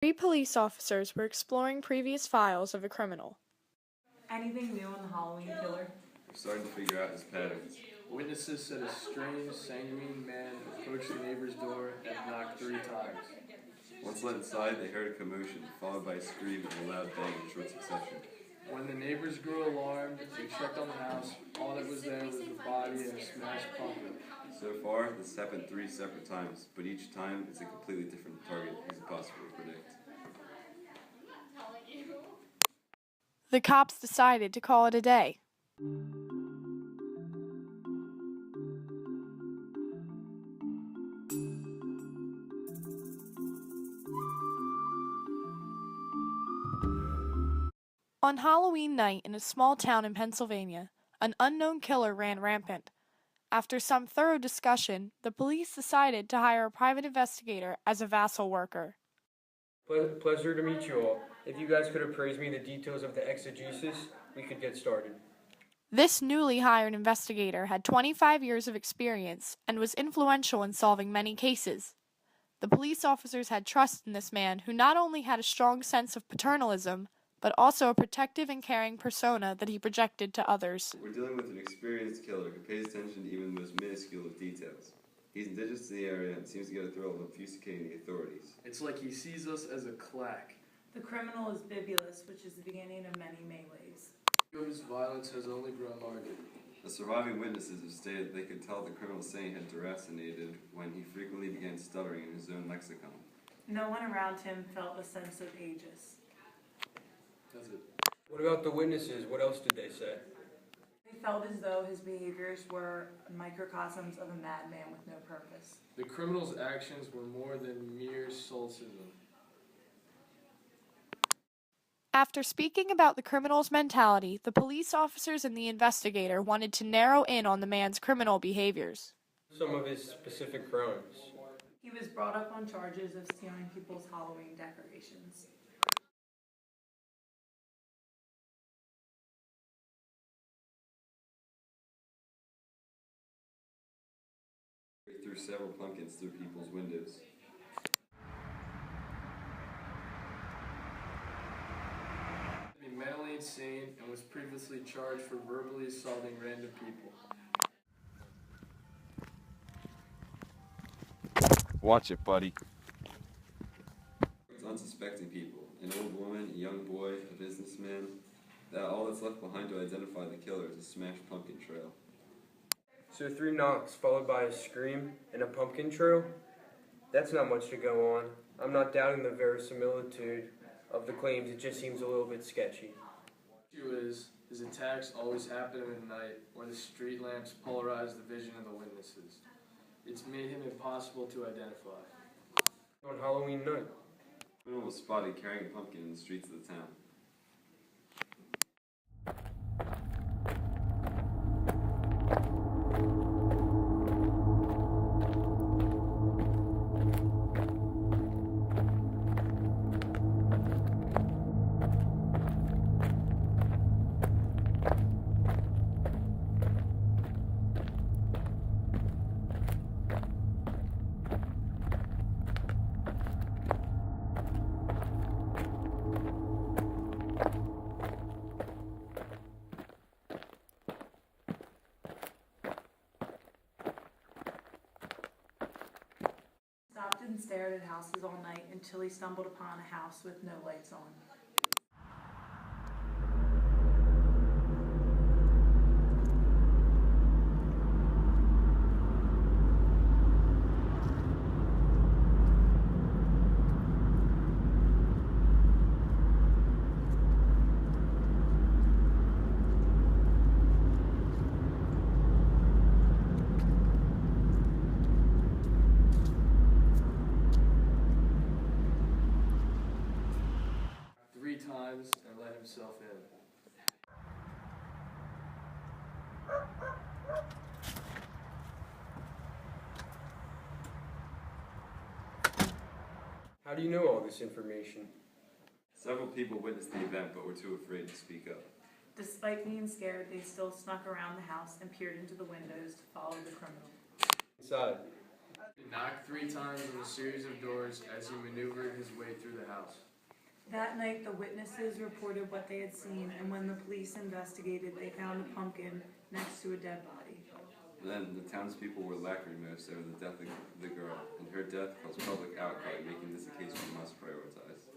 Three police officers were exploring previous files of a criminal. Anything new on the Halloween killer? We're starting to figure out his patterns. Witnesses said a strange, sanguine man approached the neighbor's door and knocked 3 times. Once let inside, they heard a commotion, followed by a scream and a loud bang in short succession. When the neighbors grew alarmed, they checked on the house. All that was there was the body and a smashed pumpkin. So far, this happened 3 separate times, but each time it's a completely different target it's impossible to predict. The cops decided to call it a day. On Halloween night in a small town in Pennsylvania, an unknown killer ran rampant. After some thorough discussion, the police decided to hire a private investigator as a vassal worker. Pleasure to meet you all. If you guys could appraise me the details of the exegesis, we could get started. This newly hired investigator had 25 years of experience and was influential in solving many cases. The police officers had trust in this man who not only had a strong sense of paternalism, but also a protective and caring persona that he projected to others. We're dealing with an experienced killer who pays attention to even the most minuscule of details. He's indigenous to the area and seems to get a thrill of obfuscating the authorities. It's like he sees us as a claque. The criminal is bibulous, which is the beginning of many melees. His violence has only grown larger. The surviving witnesses have stated they could tell the criminal saint had deracinated when he frequently began stuttering in his own lexicon. No one around him felt a sense of aegis. That's it. What about the witnesses? What else did they say? They felt as though his behaviors were microcosms of a madman with no purpose. The criminal's actions were more than mere solipsism. After speaking about the criminal's mentality, the police officers and the investigator wanted to narrow in on the man's criminal behaviors. Some of his specific crimes. He was brought up on charges of stealing people's Halloween decorations. Threw several pumpkins through people's windows. He was mentally insane and was previously charged for verbally assaulting random people. Watch it, buddy. It's unsuspecting people. An old woman, a young boy, a businessman. All that's left behind to identify the killer is a smashed pumpkin trail. So 3 knocks followed by a scream and a pumpkin trail? That's not much to go on. I'm not doubting the verisimilitude of the claims, it just seems a little bit sketchy. The issue is, his attacks always happen at night, where the street lamps polarize the vision of the witnesses. It's made him impossible to identify. On Halloween night. The criminal was spotted carrying a pumpkin in the streets of the town. Stopped and stared at houses all night until he stumbled upon a house with no lights on. Times and let himself in. How do you know all this information? Several people witnessed the event but were too afraid to speak up. Despite being scared, they still snuck around the house and peered into the windows to follow the criminal. Inside. He knocked 3 times on a series of doors as he maneuvered his way through the house. That night, the witnesses reported what they had seen, and when the police investigated, they found a pumpkin next to a dead body. Then the townspeople were lacrimose over the death of the girl, and her death caused public outcry, making this a case we must prioritize.